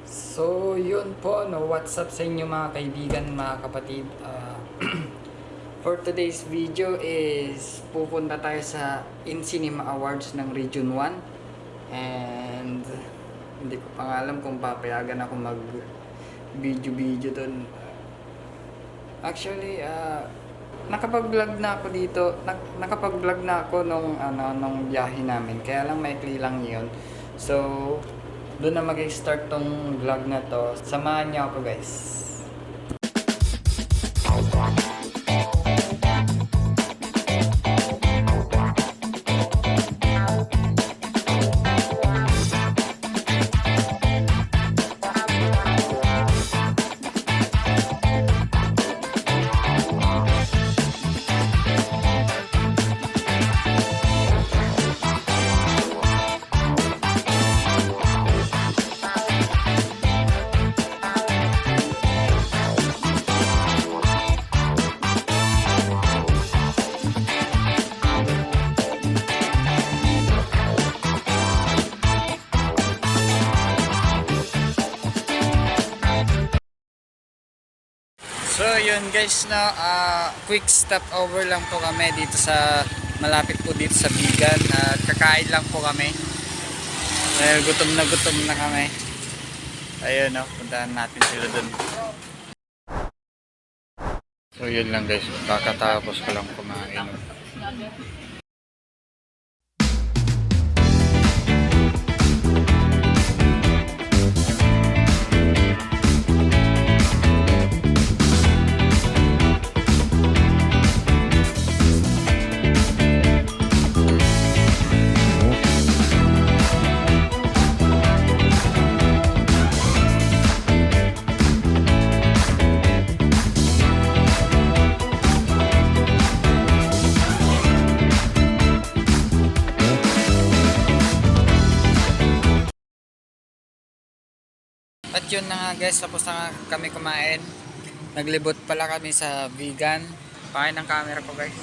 So, yun po, no, what's up sa inyo mga kaibigan, mga kapatid. For today's video is pupunta tayo sa InCinema Awards ng Region 1. And hindi ko pa nga alam kung papayagan ako mag video dun. Actually, nakapag-vlog na ako dito. Nakapag-vlog na ako nung biyahe namin. Kaya lang maikli lang yun. So, doon na mag-start tong vlog na to. Samahan niyo ako, guys. So yun guys, no, quick stop over lang po kami dito sa malapit po dito sa Bigan at kakain lang po kami. Gutom na kami. Ayun, no, puntahan natin sila dun. So yun lang guys, kakatapos ko lang kumain. At yun na nga guys, tapos na kami kumain. Naglibot pala kami sa Vegan. Pakain ng camera ko guys.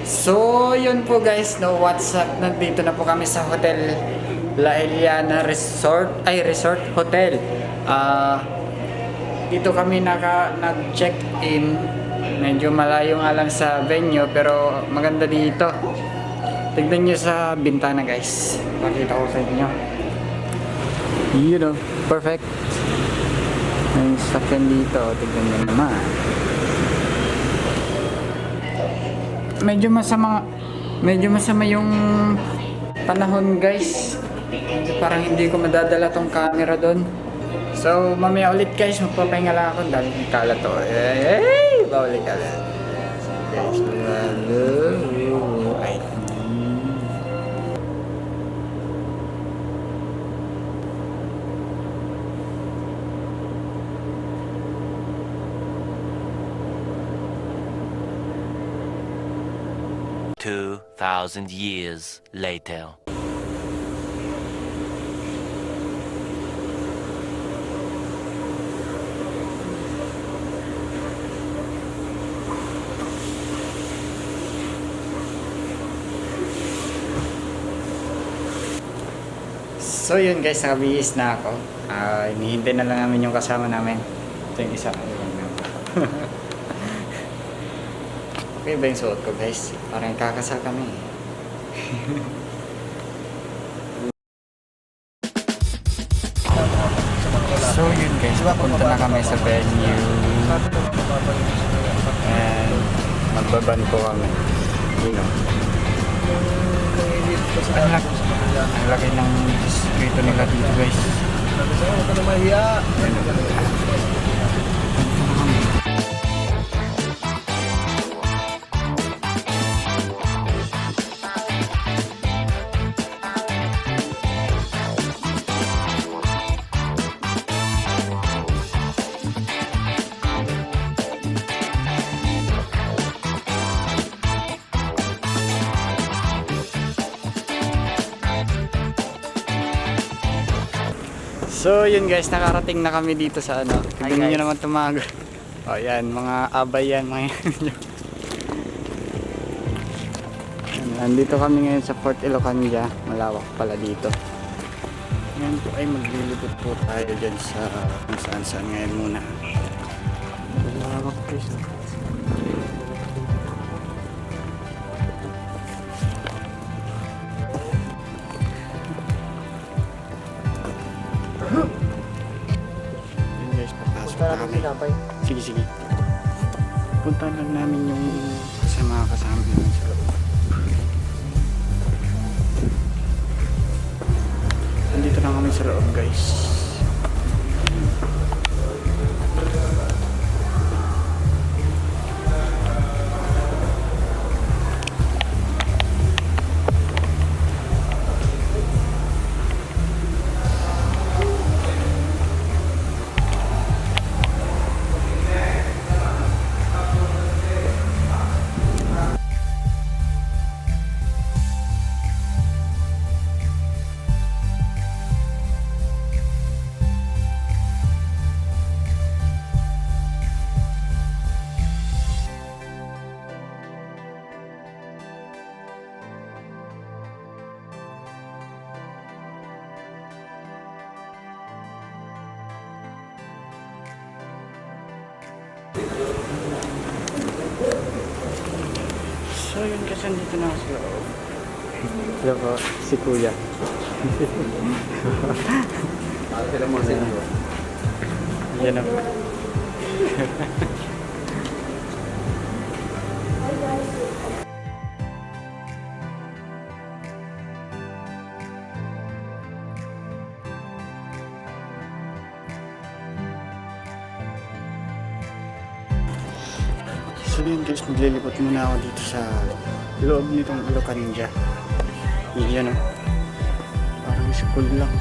So yun po guys, no, what's up? Nandito na po kami sa Hotel La Eliana Resort Hotel. Dito kami nag-check-in. Medyo malayo nga lang sa venue pero maganda dito. Tignan nyo sa bintana guys. Pakita ko sa inyo. You know, perfect. May sakyan dito. Tignan nyo naman. Medyo masama yung panahon guys. Parang hindi ko madadala tong camera doon. So mamaya ulit guys, magpapahinga lang ako dahil kala to. Bawal kala. Guys, ay. $2,000 years later. So yun guys, nakabihis na ako. Hinihintay na lang namin yung kasama namin. Ito yung isa. Okay ba yung suot ko guys? Parang kakasal kami. So yun guys, punta na kami sa venue. And magbaban po kami. You know. Ang laki ng dito nila dito guys. Huwag ka na mahiya. So yun guys, nakarating na kami dito sa ano. Hi, Tignan nyo guys. naman tumago. O yan, mga abay yan. Mga Yan, nandito kami ngayon sa Fort Ilocania. Malawak pala dito. Ngayon po ay maglilibot po tayo dyan sa kung saan saan ngayon muna. Malawak guys. Yun guys, papasok na kami. Sige, sige. Punta lang namin yung sa mga kasama namin sa loob. Nandito lang kami sa loob guys. So yun kasi nandito na ako sa loob. Hello po, si Kuya. Sila mo sa inyo. Yan ako. So yun guys, maglilipot muna ako dito sa loob nitong Ilocania. Yan o. Parang school lang.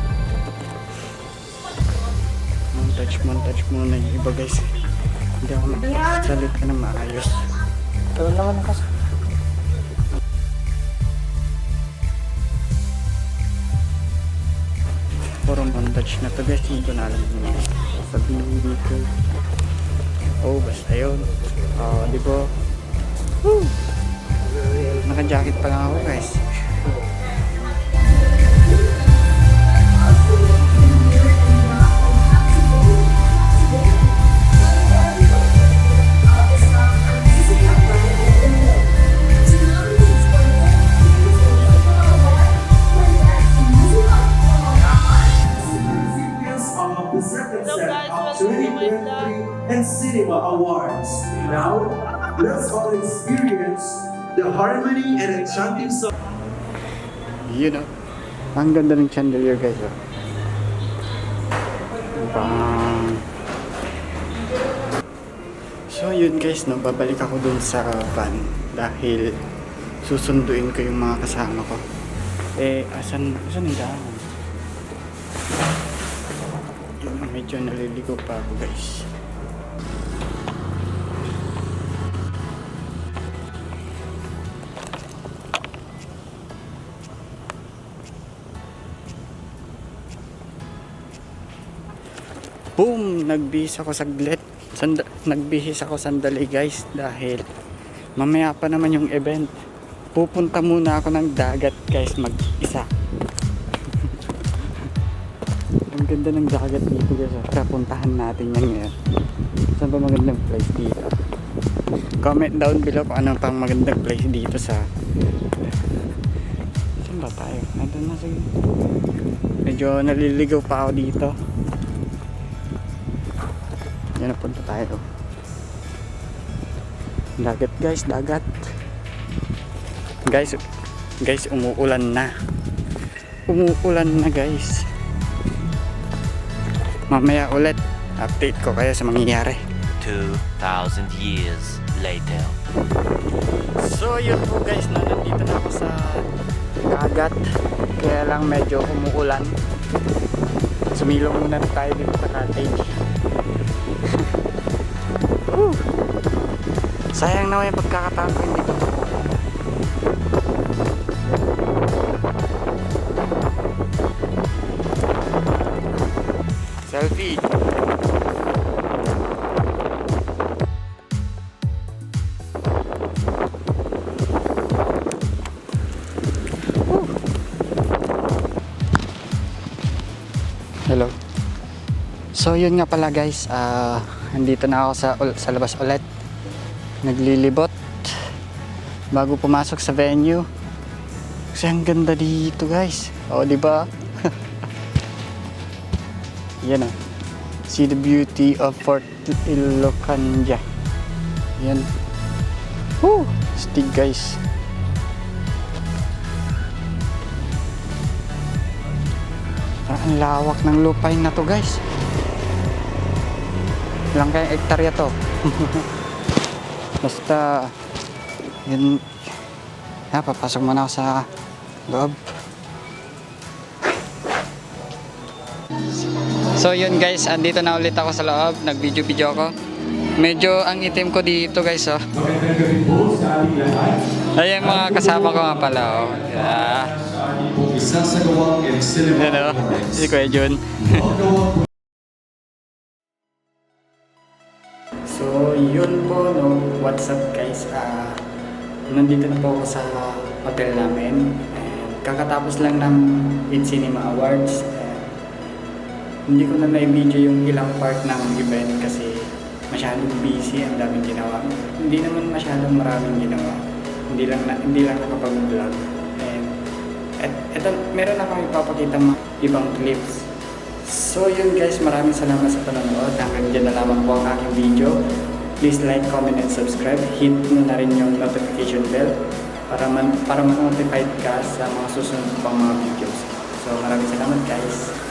Montage muna yung iba guys. Hindi ako makakasalita na maayos. Ito naman ang kasi. Puro montage na to guys. Hindi ko na alam yun. Sabihin dito. Oh, basta yun. Di ba? Woo! Naka-jacket pa lang ako guys. Of the second set of 2023 and Cinema Awards. Now, let's all experience the harmony and enchanting song. Yun o. Ang ganda ng chandelier guys. Oh. Bang. So yun guys, no, babalik ako dun sa van dahil susunduin ko yung mga kasama ko. Asan yung daan? Yun, medyo naliligo pa ako guys. Boom! Nagbihis ako saglit. Nagbihis ako sandali guys dahil mamaya pa naman yung event. Pupunta muna ako ng dagat guys mag-isa. Ang ganda ng dagat dito guys. Tara, puntahan natin yan ngayon. Saan ba magandang place dito? Comment down below kung anong pang magandang place dito sa... Saan ba tayo? Nandun na sige. Medyo naliligaw pa ako dito. Yan, napunta tayo. Dagat guys, dagat. Guys, umuulan na. Umuulan na guys. Mamaya ulit, update ko kayo sa mangyayari. 2,000 years later. So yun po guys, nandito na ako sa dagat. Kaya lang medyo umuulan. Sumilong muna tayo dito sa cottage. Sayang naman yung pagkakataon ko hindi ko. Selfie. Woo. Hello. So yun nga pala guys, andito na ako sa labas ulit. Naglilibot bago pumasok sa venue. Kasi ang ganda dito guys. O di ba? Yan oh. See the beauty of Fort Ilocanja. Yan. Woo! Stig guys. Ang lawak ng lupain na to guys. Ilang kayang hektarya to? Basta yun. Papasok muna ako sa loob. So yun guys, andito na ulit ako sa loob. Nag-video ako. Medyo ang itim ko dito guys oh. Ayan mga kasama ko nga pala oh. Yeah. Yan oh. Si Kuya Jun. So yun po no. What's up guys? Nandito na po ako sa hotel namin. Kakatapos lang ng InCinema Awards. Hindi ko na na-video yung ilang part ng event kasi masyadong busy, ang daming ginawa. Hindi naman masyadong maraming ginawa. Hindi lang nakapag-vlog. At eto, meron akong ipapakita mga ibang clips. So yun guys, maraming salamat sa panonood. Hanggang dyan na lamang po ang aking video. Please like, comment, and subscribe. Hit mo na rin yung notification bell para ma-notified ka sa mga susunod pang mga videos. So maraming salamat guys.